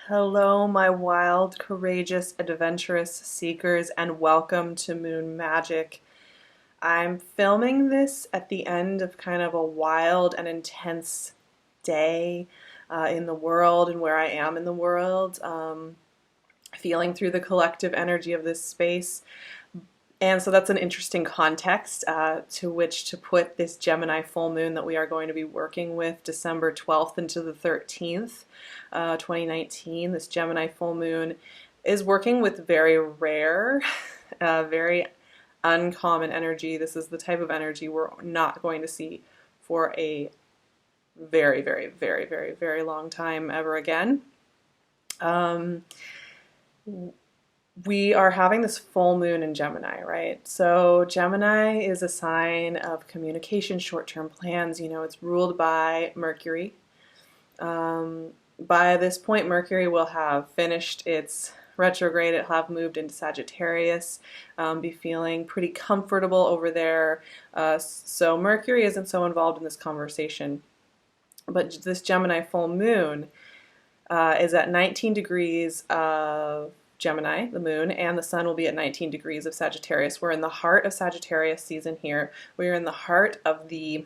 Hello, my wild, courageous, adventurous seekers, and welcome to Moon Magic. I'm filming this at the end of kind of a wild and intense day in the world and where I am in the world, feeling through the collective energy of this space. And so that's an interesting context to which to put this Gemini full moon that we are going to be working with December 12th into the 13th, 2019. This Gemini full moon is working with very rare, very uncommon energy. This is the type of energy we're not going to see for a very, very, very, very, very long time ever again. We are having this full moon in Gemini, right? So Gemini is a sign of communication, short-term plans. You know, it's ruled by Mercury. By this point, Mercury will have finished its retrograde. It'll have moved into Sagittarius, be feeling pretty comfortable over there. So Mercury isn't so involved in this conversation. But this Gemini full moon is at 19 degrees of Gemini, the moon, and the sun will be at 19 degrees of Sagittarius. We're in the heart of Sagittarius season here. We're in the heart of the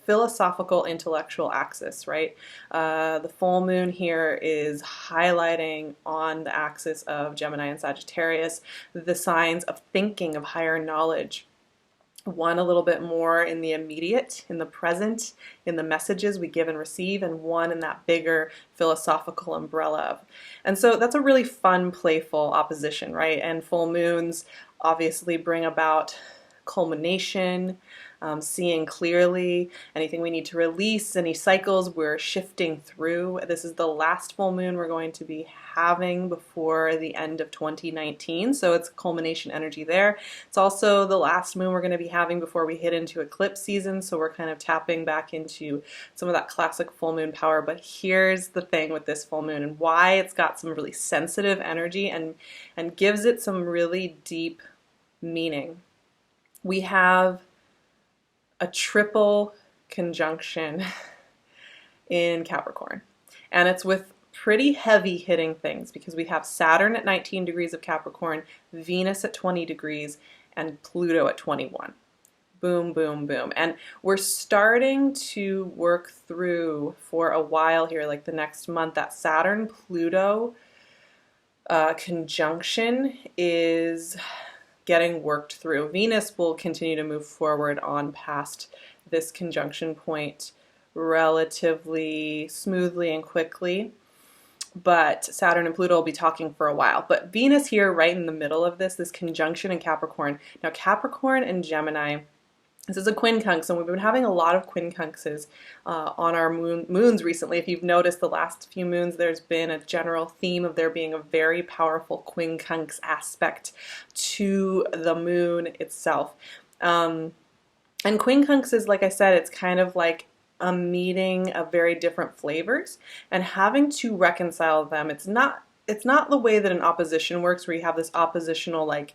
philosophical intellectual axis, right? The full moon here is highlighting on the axis of Gemini and Sagittarius the signs of thinking, of higher knowledge. One a little bit more in the immediate, in the present, in the messages we give and receive, and one in that bigger philosophical umbrella. And so that's a really fun, playful opposition, right? And full moons obviously bring about culmination, seeing clearly, anything we need to release, any cycles we're shifting through. This is the last full moon we're going to be having before the end of 2019, so it's culmination energy there. It's also the last moon we're going to be having before we hit into eclipse season, so we're kind of tapping back into some of that classic full moon power. But here's the thing with this full moon and why it's got some really sensitive energy and gives it some really deep meaning. We have a triple conjunction in Capricorn, and it's with pretty heavy hitting things because we have Saturn at 19 degrees of Capricorn, Venus at 20 degrees, and Pluto at 21. Boom, boom, boom. And we're starting to work through for a while here, like the next month, that Saturn-Pluto conjunction is getting worked through. Venus will continue to move forward on past this conjunction point relatively smoothly and quickly, but Saturn and Pluto will be talking for a while. But Venus here right in the middle of this conjunction in Capricorn. Now Capricorn and Gemini, this is a quincunx, and we've been having a lot of quincunxes on our moons recently. If you've noticed the last few moons, there's been a general theme of there being a very powerful quincunx aspect to the moon itself. And quincunxes, like I said, it's kind of like a meeting of very different flavors, and having to reconcile them. It's not the way that an opposition works, where you have this oppositional, like,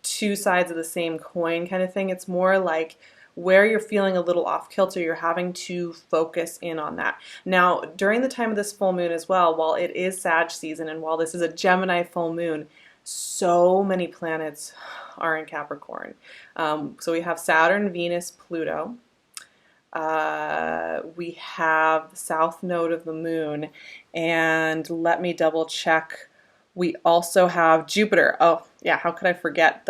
two sides of the same coin kind of thing. It's more like where you're feeling a little off kilter, you're having to focus in on that. Now, during the time of this full moon as well, while it is Sag season and while this is a Gemini full moon, so many planets are in Capricorn. So we have Saturn, Venus, Pluto. We have the south node of the moon, and let me double check. We also have Jupiter. Oh, yeah, how could I forget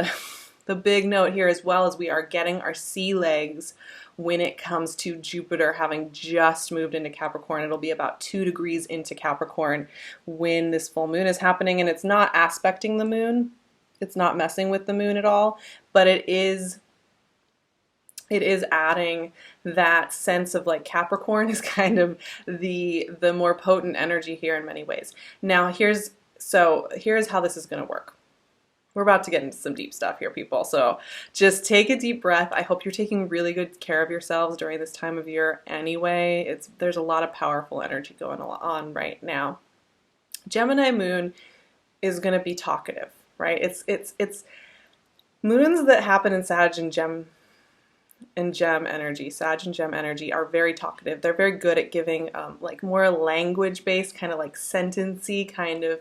the big note here as well, as we are getting our sea legs when it comes to Jupiter having just moved into Capricorn. It'll be about 2 degrees into Capricorn when this full moon is happening, and it's not aspecting the moon. It's not messing with the moon at all, but it is adding that sense of, like, Capricorn is kind of the more potent energy here in many ways. Now, here's how this is going to work. We're about to get into some deep stuff here, people. So just take a deep breath. I hope you're taking really good care of yourselves during this time of year anyway. There's a lot of powerful energy going on right now. Gemini moon is going to be talkative, right? It's moons that happen in Sag and and Gem energy, Sag and Gem energy, are very talkative. They're very good at giving like more language-based, kind of like sentency, kind of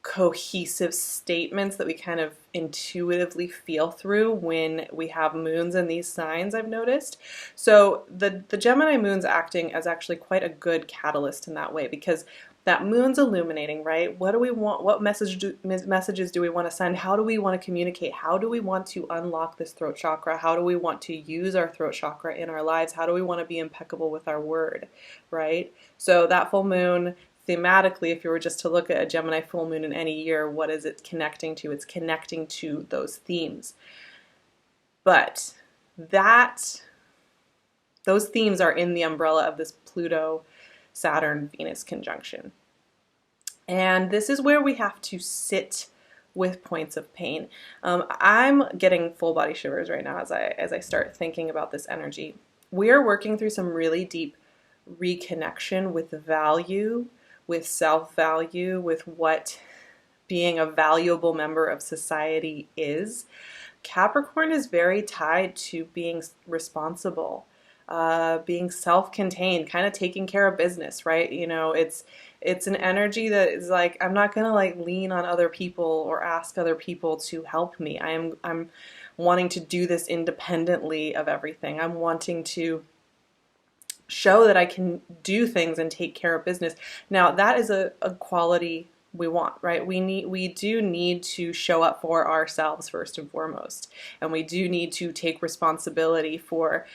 cohesive statements that we kind of intuitively feel through when we have moons in these signs, I've noticed. So the Gemini moon's acting as actually quite a good catalyst in that way, because that moon's illuminating, right? What do we want? What messages do we want to send? How do we want to communicate? How do we want to unlock this throat chakra? How do we want to use our throat chakra in our lives? How do we want to be impeccable with our word, right? So that full moon, thematically, if you were just to look at a Gemini full moon in any year, what is it connecting to? It's connecting to those themes. But those themes are in the umbrella of this Pluto Saturn Venus conjunction. And this is where we have to sit with points of pain. I'm getting full body shivers right now as I start thinking about this energy. We are working through some really deep reconnection with value, with self-value, with what being a valuable member of society is. Capricorn is very tied to being responsible, being self-contained, kind of taking care of business, right? You know, it's an energy that is like, I'm not gonna like lean on other people or ask other people to help me. I'm wanting to do this independently of everything. I'm wanting to show that I can do things and take care of business. Now, that is a quality we want, right? We do need to show up for ourselves first and foremost. And we do need to take responsibility for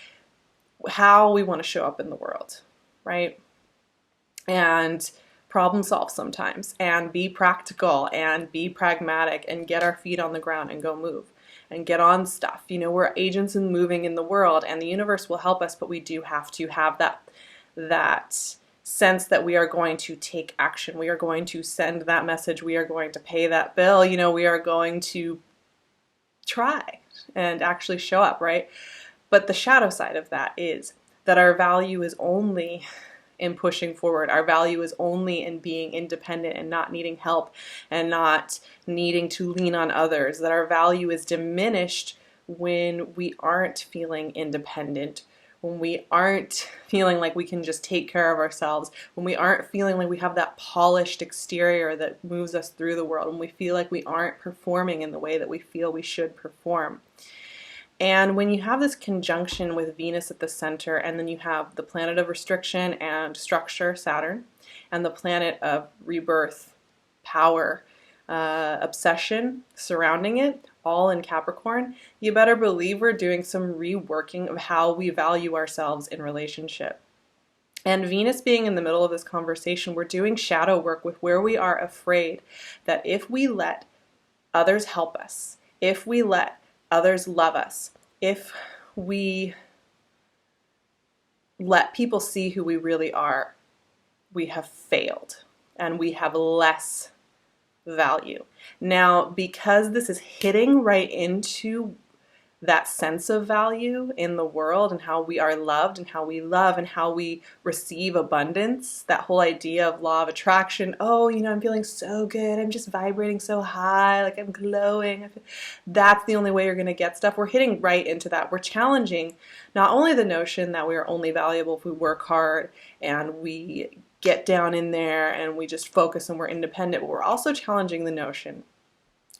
how we want to show up in the world, right? And problem solve sometimes, and be practical and be pragmatic and get our feet on the ground and go move and get on stuff. You know, we're agents and moving in the world, and the universe will help us, but we do have to have that sense that we are going to take action. We are going to send that message. We are going to pay that bill. You know, we are going to try and actually show up, right? But the shadow side of that is that our value is only in pushing forward. Our value is only in being independent and not needing help and not needing to lean on others. That our value is diminished when we aren't feeling independent, when we aren't feeling like we can just take care of ourselves, when we aren't feeling like we have that polished exterior that moves us through the world, when we feel like we aren't performing in the way that we feel we should perform. And when you have this conjunction with Venus at the center, and then you have the planet of restriction and structure, Saturn, and the planet of rebirth, power, obsession surrounding it, all in Capricorn, you better believe we're doing some reworking of how we value ourselves in relationship. And Venus being in the middle of this conversation, we're doing shadow work with where we are afraid that if we let others help us, if we let others love us, if we let people see who we really are, we have failed and we have less value. Now, because this is hitting right into that sense of value in the world and how we are loved and how we love and how we receive abundance, that whole idea of law of attraction, oh, you know, I'm feeling so good, I'm just vibrating so high, like I'm glowing. That's the only way you're going to get stuff. We're hitting right into that. We're challenging not only the notion that we are only valuable if we work hard and we get down in there and we just focus and we're independent, but we're also challenging the notion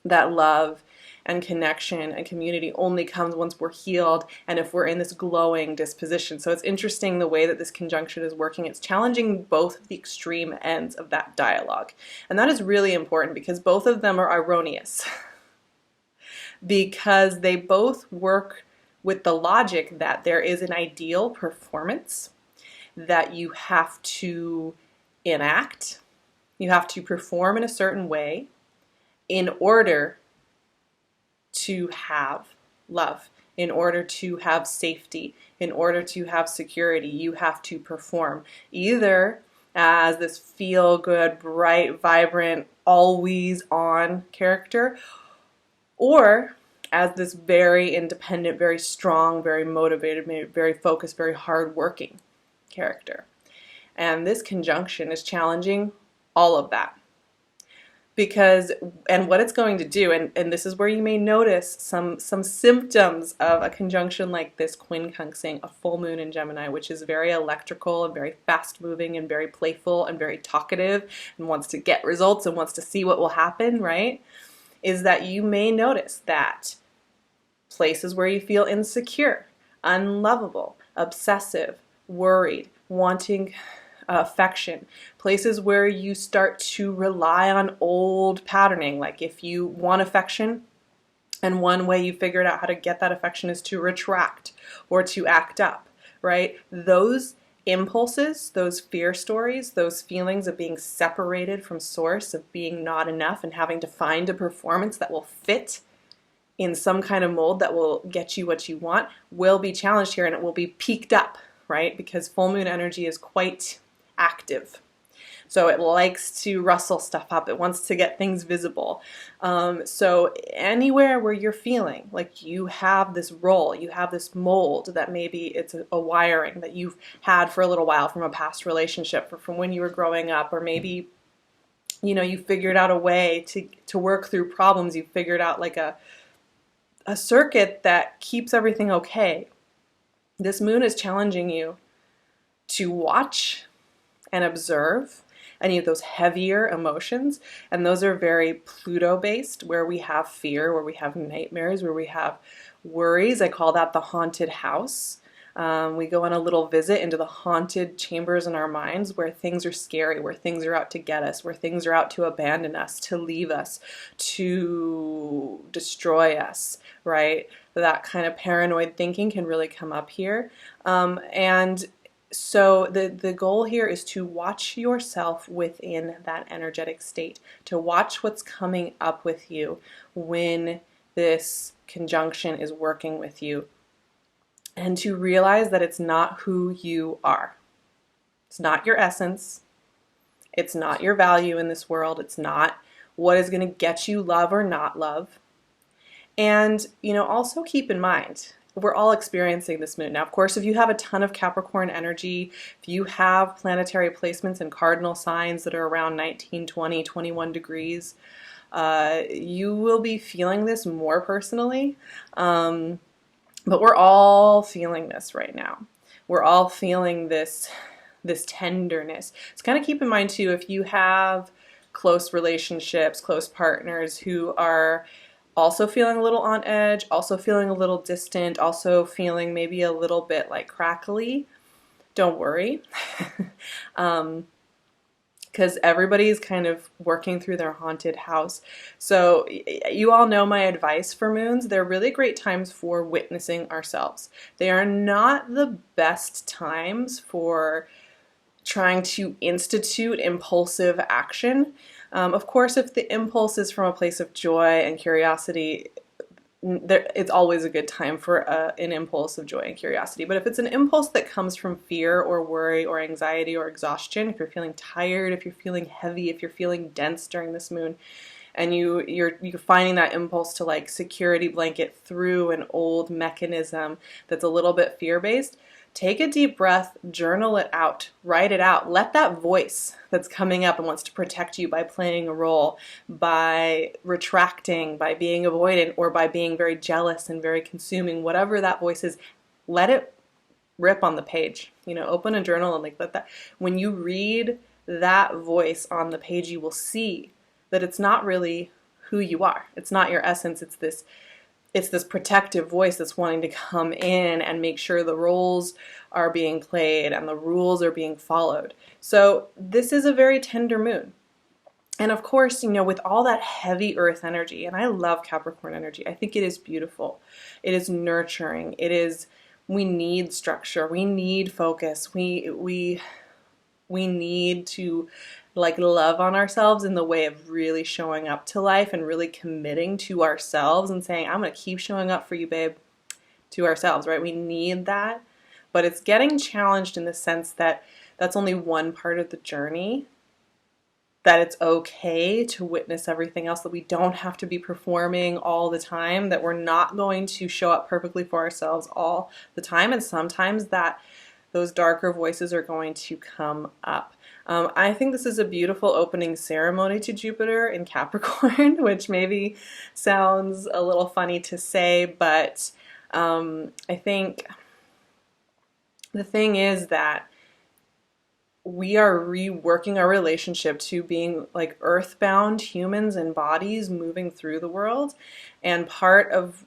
that love and connection and community only comes once we're healed and if we're in this glowing disposition. So it's interesting the way that this conjunction is working. It's challenging both of the extreme ends of that dialogue. And that is really important because both of them are erroneous. Because they both work with the logic that there is an ideal performance that you have to enact, you have to perform in a certain way in order to have love, in order to have safety, in order to have security. You have to perform either as this feel-good, bright, vibrant, always on character, or as this very independent, very strong, very motivated, very focused, very hardworking character. And this conjunction is challenging all of that. Because, and what it's going to do, and this is where you may notice some symptoms of a conjunction like this quincunxing a full moon in Gemini, which is very electrical and very fast moving and very playful and very talkative and wants to get results and wants to see what will happen, right? Is that you may notice that places where you feel insecure, unlovable, obsessive, worried, wanting affection, places where you start to rely on old patterning, like if you want affection and one way you figured out how to get that affection is to retract or to act up, right? Those impulses, those fear stories, those feelings of being separated from source, of being not enough and having to find a performance that will fit in some kind of mold that will get you what you want, will be challenged here, and it will be peaked up, right? Because full moon energy is quite active. So it likes to rustle stuff up. It wants to get things visible. So anywhere where you're feeling like you have this role, you have this mold that maybe it's a wiring that you've had for a little while from a past relationship or from when you were growing up, or maybe, you know, you figured out a way to work through problems. You figured out like a circuit that keeps everything okay. This moon is challenging you to watch and observe any of those heavier emotions, and those are very Pluto based, where we have fear, where we have nightmares, where we have worries. I call that the haunted house. We go on a little visit into the haunted chambers in our minds where things are scary, where things are out to get us, where things are out to abandon us, to leave us, to destroy us, right? That kind of paranoid thinking can really come up here. And so the goal here is to watch yourself within that energetic state, to watch what's coming up with you when this conjunction is working with you, and to realize that it's not who you are. It's not your essence. It's not your value in this world. It's not what is going to get you love or not love. And, you know, also keep in mind, we're all experiencing this moon. Now, of course, if you have a ton of Capricorn energy, if you have planetary placements and cardinal signs that are around 19, 20, 21 degrees, you will be feeling this more personally. But we're all feeling this right now. We're all feeling this tenderness. So kind of keep in mind too, if you have close relationships, close partners who are also feeling a little on edge, also feeling a little distant, also feeling maybe a little bit like crackly, don't worry. Because everybody's kind of working through their haunted house. So you all know my advice for moons. They're really great times for witnessing ourselves. They are not the best times for trying to institute impulsive action. Of course, if the impulse is from a place of joy and curiosity, it's always a good time for an impulse of joy and curiosity. But if it's an impulse that comes from fear or worry or anxiety or exhaustion, if you're feeling tired, if you're feeling heavy, if you're feeling dense during this moon, and you're finding that impulse to like security blanket through an old mechanism that's a little bit fear-based, take a deep breath, journal it out, write it out. Let that voice that's coming up and wants to protect you by playing a role, by retracting, by being avoidant, or by being very jealous and very consuming, whatever that voice is, let it rip on the page. You know, open a journal and like let that, when you read that voice on the page, you will see that it's not really who you are. It's not your essence. It's this protective voice that's wanting to come in and make sure the roles are being played and the rules are being followed. So this is a very tender moon. And of course, you know, with all that heavy earth energy, and I love Capricorn energy, I think it is beautiful. It is nurturing. We need structure. We need focus. We need to like love on ourselves in the way of really showing up to life and really committing to ourselves and saying, I'm going to keep showing up for you, babe, to ourselves, right? We need that, but it's getting challenged in the sense that that's only one part of the journey, that it's okay to witness everything else, that we don't have to be performing all the time, that we're not going to show up perfectly for ourselves all the time. And sometimes that those darker voices are going to come up. I think this is a beautiful opening ceremony to Jupiter in Capricorn, which maybe sounds a little funny to say, but I think the thing is that we are reworking our relationship to being like earthbound humans and bodies moving through the world. And part of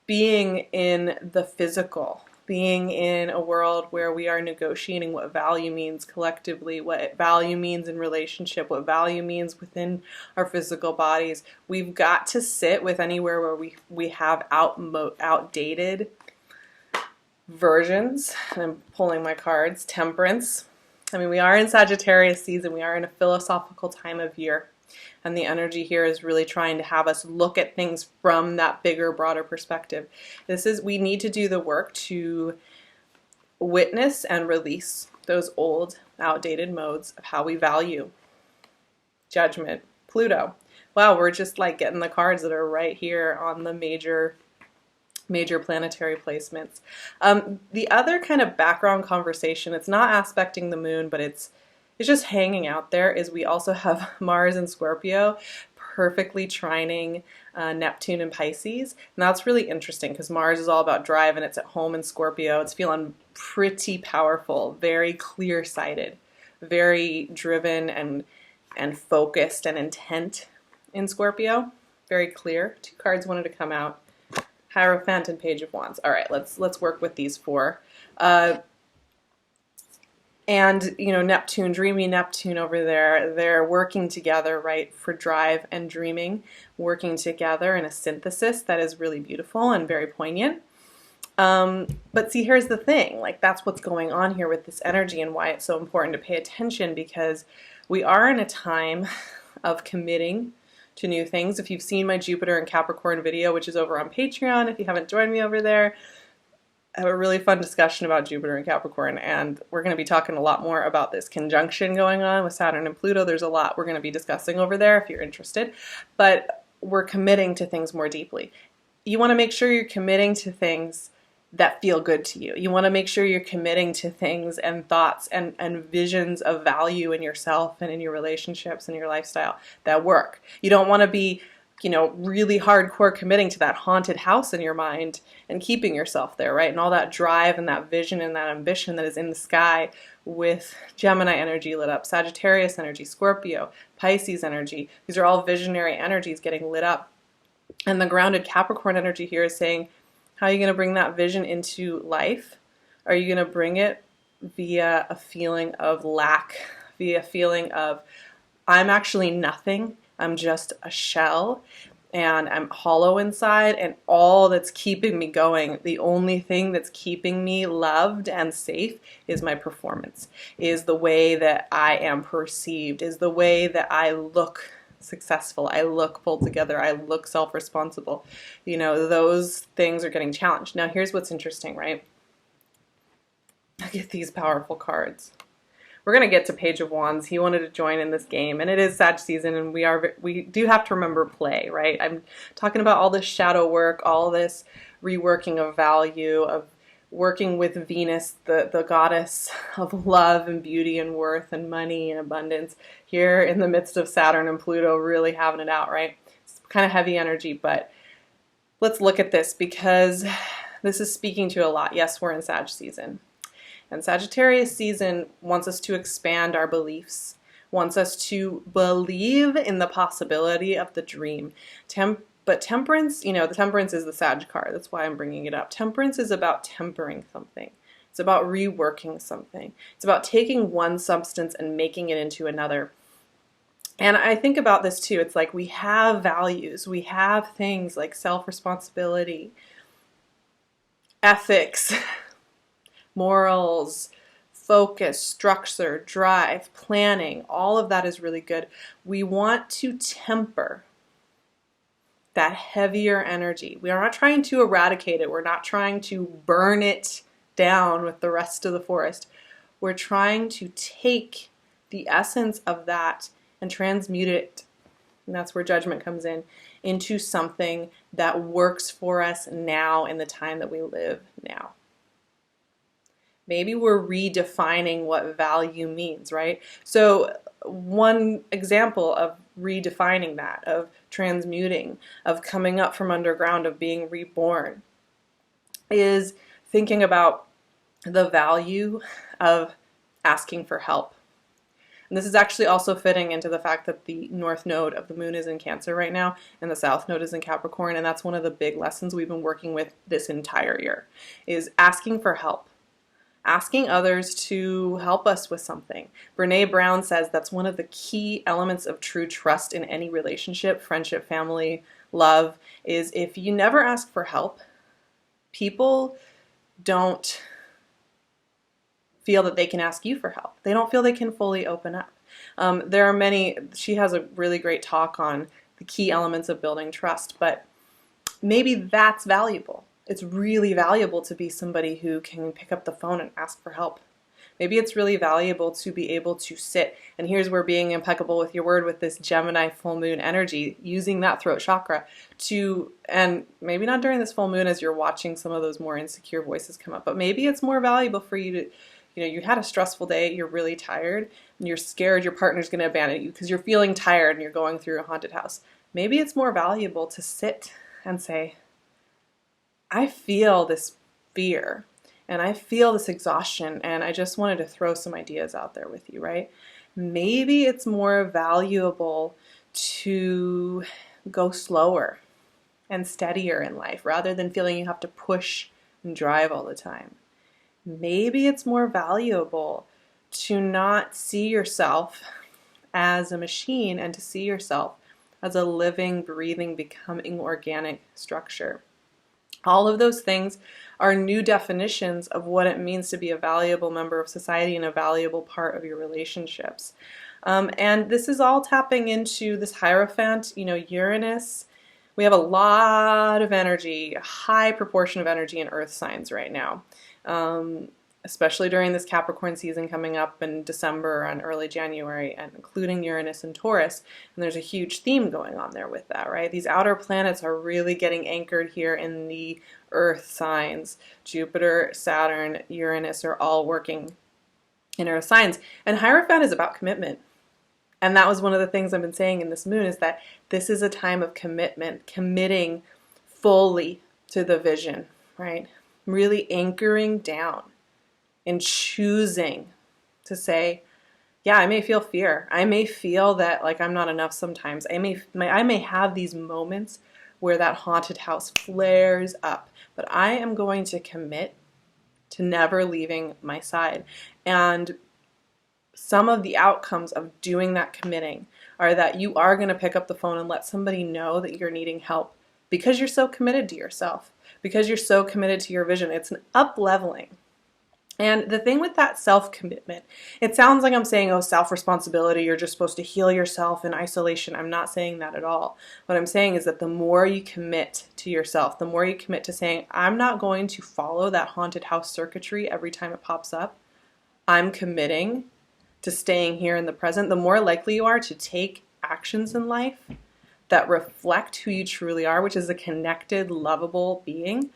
being in the physical, being in a world where we are negotiating what value means collectively, what value means in relationship, what value means within our physical bodies, we've got to sit with anywhere where we have outdated versions. And I'm pulling my cards. Temperance. I mean, we are in Sagittarius season. We are in a philosophical time of year. And the energy here is really trying to have us look at things from that bigger, broader perspective. We need to do the work to witness and release those old, outdated modes of how we value. Judgment. Pluto. Wow, we're just like getting the cards that are right here on the major planetary placements. The other kind of background conversation, it's not aspecting the moon, but it's just hanging out there, is we also have Mars in Scorpio perfectly trining Neptune and Pisces. And that's really interesting because Mars is all about drive and it's at home in Scorpio. It's feeling pretty powerful, very clear-sighted, very driven and focused and intent in Scorpio. Very clear. 2 cards wanted to come out. Hierophant and Page of Wands. All right, let's work with these 4. And, you know, Neptune, dreamy Neptune over there, they're working together, right, for drive and dreaming, working together in a synthesis that is really beautiful and very poignant. But see, here's the thing, like that's what's going on here with this energy and why it's so important to pay attention, because we are in a time of committing to new things. If you've seen my Jupiter and Capricorn video, which is over on Patreon, if you haven't joined me over there, I have a really fun discussion about Jupiter and Capricorn, and we're going to be talking a lot more about this conjunction going on with Saturn and Pluto. There's a lot we're going to be discussing over there if you're interested, but we're committing to things more deeply. You want to make sure you're committing to things that feel good to you. You want to make sure you're committing to things and thoughts and visions of value in yourself and in your relationships and your lifestyle that work. You don't want to be, you know, really hardcore committing to that haunted house in your mind and keeping yourself there, right? And all that drive and that vision and that ambition that is in the sky with Gemini energy lit up, Sagittarius energy, Scorpio, Pisces energy. These are all visionary energies getting lit up. And the grounded Capricorn energy here is saying, how are you going to bring that vision into life? Are you going to bring it via a feeling of lack, via a feeling of, I'm actually nothing, I'm just a shell, and I'm hollow inside, and all that's keeping me going, the only thing that's keeping me loved and safe is my performance, is the way that I am perceived, is the way that I look successful, I look pulled together, I look self-responsible. You know, those things are getting challenged. Now here's what's interesting, right? Look at these powerful cards. We're going to get to Page of Wands. He wanted to join in this game, and it is Sag season, and we do have to remember play, right? I'm talking about all this shadow work, all this reworking of value, of working with Venus, the goddess of love and beauty and worth and money and abundance, here in the midst of Saturn and Pluto really having it out, right? It's kind of heavy energy, but let's look at this because this is speaking to a lot. Yes, we're in Sag season. And Sagittarius season wants us to expand our beliefs, wants us to believe in the possibility of the dream. But temperance, you know, the temperance is the Sag card. That's why I'm bringing it up. Temperance is about tempering something. It's about reworking something. It's about taking one substance and making it into another. And I think about this too. It's like we have values. We have things like self-responsibility, ethics, morals, focus, structure, drive, planning. All of that is really good. We want to temper that heavier energy. We are not trying to eradicate it. We're not trying to burn it down with the rest of the forest. We're trying to take the essence of that and transmute it, and that's where judgment comes in, into something that works for us now in the time that we live now. Maybe we're redefining what value means, right? So one example of redefining that, of transmuting, of coming up from underground, of being reborn, is thinking about the value of asking for help. And this is actually also fitting into the fact that the north node of the moon is in Cancer right now and the south node is in Capricorn, and that's one of the big lessons we've been working with this entire year, is asking for help. Asking others to help us with something. Brene Brown says that's one of the key elements of true trust in any relationship, friendship, family, love, is if you never ask for help, people don't feel that they can ask you for help. They don't feel they can fully open up. There are many, she has a really great talk on the key elements of building trust, but maybe that's valuable. It's really valuable to be somebody who can pick up the phone and ask for help. Maybe it's really valuable to be able to sit, and here's where being impeccable with your word with this Gemini full moon energy, using that throat chakra to, and maybe not during this full moon as you're watching some of those more insecure voices come up, but maybe it's more valuable for you to, you had a stressful day, you're really tired, and you're scared your partner's going to abandon you because you're feeling tired and you're going through a haunted house. Maybe it's more valuable to sit and say, I feel this fear and I feel this exhaustion, and I just wanted to throw some ideas out there with you, right? Maybe it's more valuable to go slower and steadier in life rather than feeling you have to push and drive all the time. Maybe it's more valuable to not see yourself as a machine and to see yourself as a living, breathing, becoming organic structure. All of those things are new definitions of what it means to be a valuable member of society and a valuable part of your relationships. And this is all tapping into this Hierophant, Uranus. We have a lot of energy, a high proportion of energy in earth signs right now. Especially during this Capricorn season coming up in December and early January, and including Uranus and Taurus. And there's a huge theme going on there with that, right? These outer planets are really getting anchored here in the earth signs. Jupiter, Saturn, Uranus are all working in earth signs. And Hierophant is about commitment. And that was one of the things I've been saying in this moon, is that this is a time of commitment, committing fully to the vision, right? Really anchoring down and choosing to say, yeah, I may feel fear. I may feel that like I'm not enough sometimes. I may have these moments where that haunted house flares up, but I am going to commit to never leaving my side. And some of the outcomes of doing that committing are that you are going to pick up the phone and let somebody know that you're needing help because you're so committed to yourself, because you're so committed to your vision. It's an up-leveling. And the thing with that self-commitment, it sounds like I'm saying, oh, self-responsibility, you're just supposed to heal yourself in isolation. I'm not saying that at all. What I'm saying is that the more you commit to yourself, the more you commit to saying, I'm not going to follow that haunted house circuitry every time it pops up. I'm committing to staying here in the present. The more likely you are to take actions in life that reflect who you truly are, which is a connected, lovable being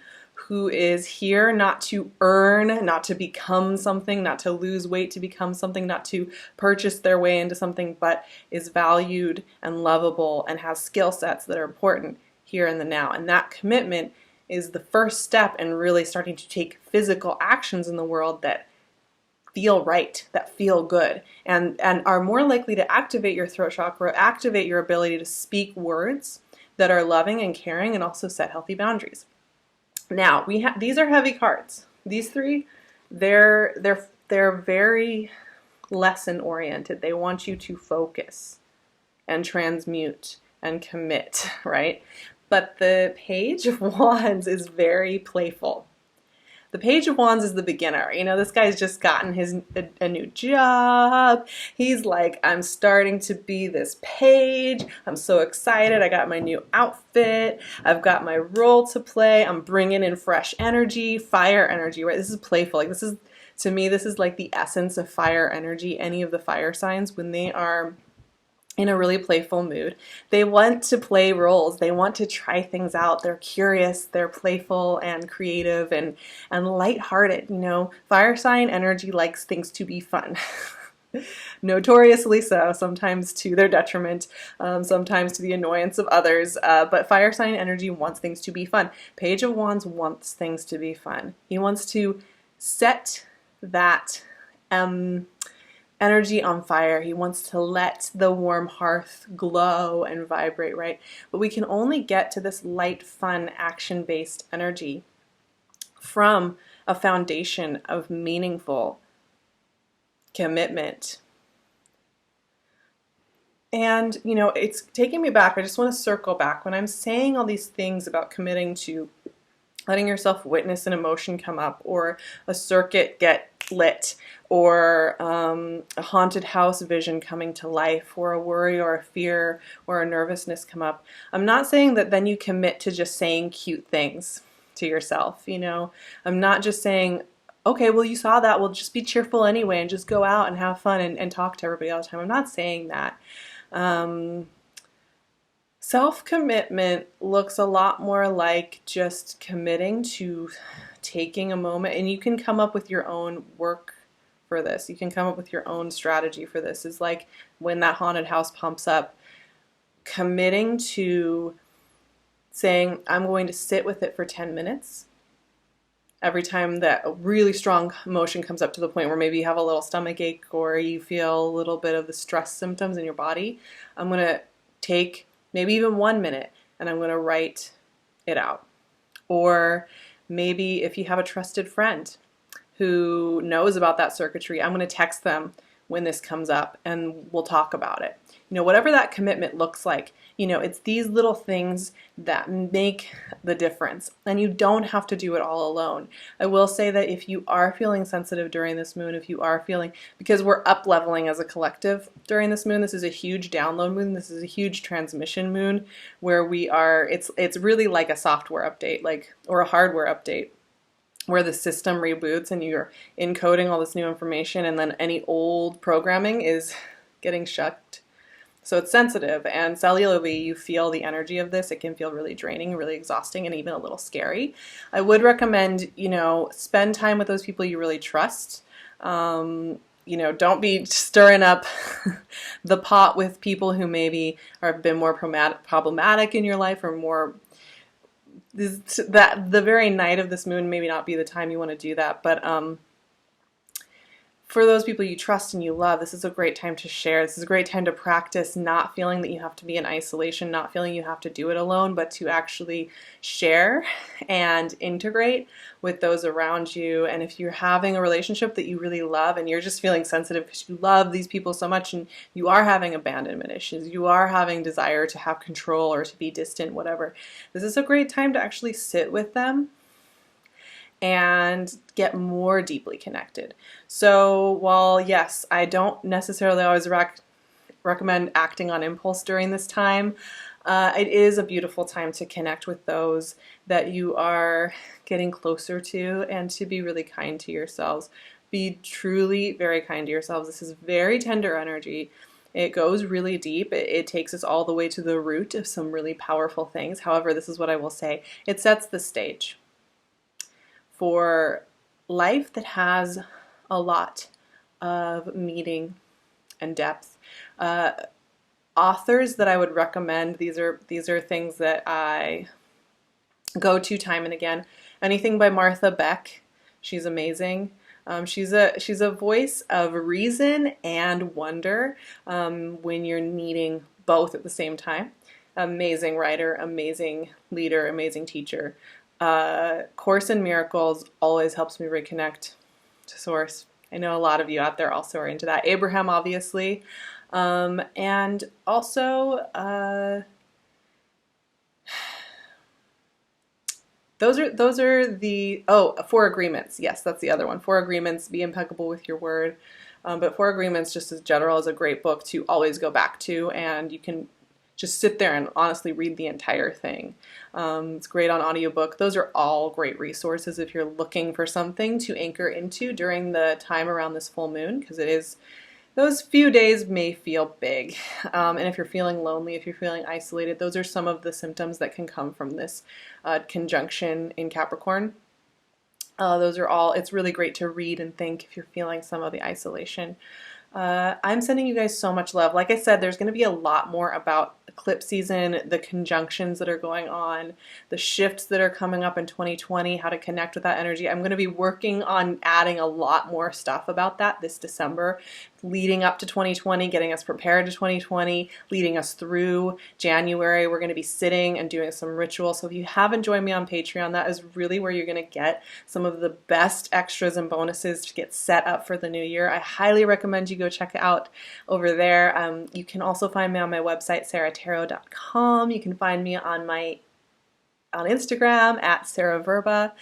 who is here not to earn, not to become something, not to lose weight to become something, not to purchase their way into something, but is valued and lovable and has skill sets that are important here in the now. And that commitment is the first step in really starting to take physical actions in the world that feel right, that feel good, and are more likely to activate your throat chakra, activate your ability to speak words that are loving and caring, and also set healthy boundaries. Now, these are heavy cards. These three, they're very lesson oriented. They want you to focus and transmute and commit, right? But the Page of Wands is very playful. The Page of Wands is the beginner. This guy's just gotten a new job. He's like, I'm starting to be this page. I'm so excited. I got my new outfit. I've got my role to play. I'm bringing in fresh energy, fire energy, right? This is playful. To me, this is like the essence of fire energy. Any of the fire signs, when they are in a really playful mood. They want to play roles. They want to try things out. They're curious, they're playful and creative and lighthearted. You know, fire sign energy likes things to be fun. Notoriously so, sometimes to their detriment, sometimes to the annoyance of others, but fire sign energy wants things to be fun. Page of Wands wants things to be fun. He wants to set that energy on fire. He wants to let the warm hearth glow and vibrate, right? But we can only get to this light, fun, action-based energy from a foundation of meaningful commitment. And, you know, it's taking me back. I just want to circle back. When I'm saying all these things about committing to letting yourself witness an emotion come up, or a circuit get lit, or a haunted house vision coming to life, or a worry or a fear or a nervousness come up, I'm not saying that then you commit to just saying cute things to yourself. You know, I'm not just saying, okay, well, you saw that, we'll just be cheerful anyway and just go out and have fun and talk to everybody all the time. I'm not saying that. Self-commitment looks a lot more like just committing to taking a moment, and you can come up with your own work for this. You can come up with your own strategy for this. It's like when that haunted house pumps up, committing to saying, I'm going to sit with it for 10 minutes. Every time that a really strong emotion comes up to the point where maybe you have a little stomach ache or you feel a little bit of the stress symptoms in your body, I'm going to take maybe even 1 minute and I'm going to write it out. Or maybe if you have a trusted friend who knows about that circuitry, I'm going to text them when this comes up and we'll talk about it. You know, whatever that commitment looks like, you know, it's these little things that make the difference, and you don't have to do it all alone. I will say that if you are feeling sensitive during this moon, if you are feeling, because we're up leveling as a collective during this moon, this is a huge download moon, this is a huge transmission moon, where we are, it's really like a software update, like, or a hardware update, where the system reboots and you're encoding all this new information, and then any old programming is getting shut. So it's sensitive, and cellularly you feel the energy of this. It can feel really draining, really exhausting, and even a little scary. I would recommend, you know, spend time with those people you really trust. You know, don't be stirring up the pot with people who maybe have been more problematic in your life, or more, that the very night of this moon maybe not be the time you want to do that. But for those people you trust and you love, this is a great time to share. This is a great time to practice not feeling that you have to be in isolation, not feeling you have to do it alone, but to actually share and integrate with those around you. And if you're having a relationship that you really love and you're just feeling sensitive because you love these people so much, and you are having abandonment issues, you are having desire to have control or to be distant, whatever, this is a great time to actually sit with them and get more deeply connected. So while, yes, I don't necessarily always recommend acting on impulse during this time, it is a beautiful time to connect with those that you are getting closer to, and to be really kind to yourselves. Be truly very kind to yourselves. This is very tender energy. It goes really deep. It takes us all the way to the root of some really powerful things. However, this is what I will say. It sets the stage for life that has a lot of meaning and depth. Authors that I would recommend, these are things that I go to time and again. Anything by Martha Beck, she's amazing. She's a voice of reason and wonder when you're needing both at the same time. Amazing writer, amazing leader, amazing teacher. Course in Miracles always helps me reconnect to source. I know a lot of you out there also are into that. Abraham, obviously. And also, those are the, Four Agreements. Yes, that's the other one. Four Agreements, be impeccable with your word. But Four Agreements, just as general, is a great book to always go back to, and you can just sit there and honestly read the entire thing. It's great on audiobook. Those are all great resources if you're looking for something to anchor into during the time around this full moon, because it is those few days may feel big. And if you're feeling lonely, if you're feeling isolated, those are some of the symptoms that can come from this conjunction in Capricorn. Those are all, it's really great to read and think if you're feeling some of the isolation. I'm sending you guys so much love. Like I said, there's going to be a lot more about eclipse season, the conjunctions that are going on, the shifts that are coming up in 2020, how to connect with that energy. I'm going to be working on adding a lot more stuff about that this December, leading up to 2020, getting us prepared to 2020, leading us through January. We're going to be sitting and doing some rituals. So if you haven't joined me on Patreon, that is really where you're going to get some of the best extras and bonuses to get set up for the new year. I highly recommend you go check it out over there. You can also find me on my website, SARAHTAROT.com. You can find me on Instagram at SarahVerba.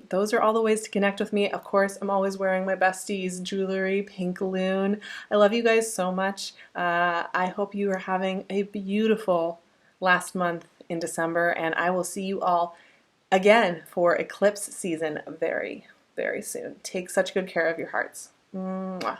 Those are all the ways to connect with me. Of course, I'm always wearing my besties jewelry, PinkLune. I love you guys so much. I hope you are having a beautiful last month in December, and I will see you all again for eclipse season very, very soon. Take such good care of your hearts. Mwah.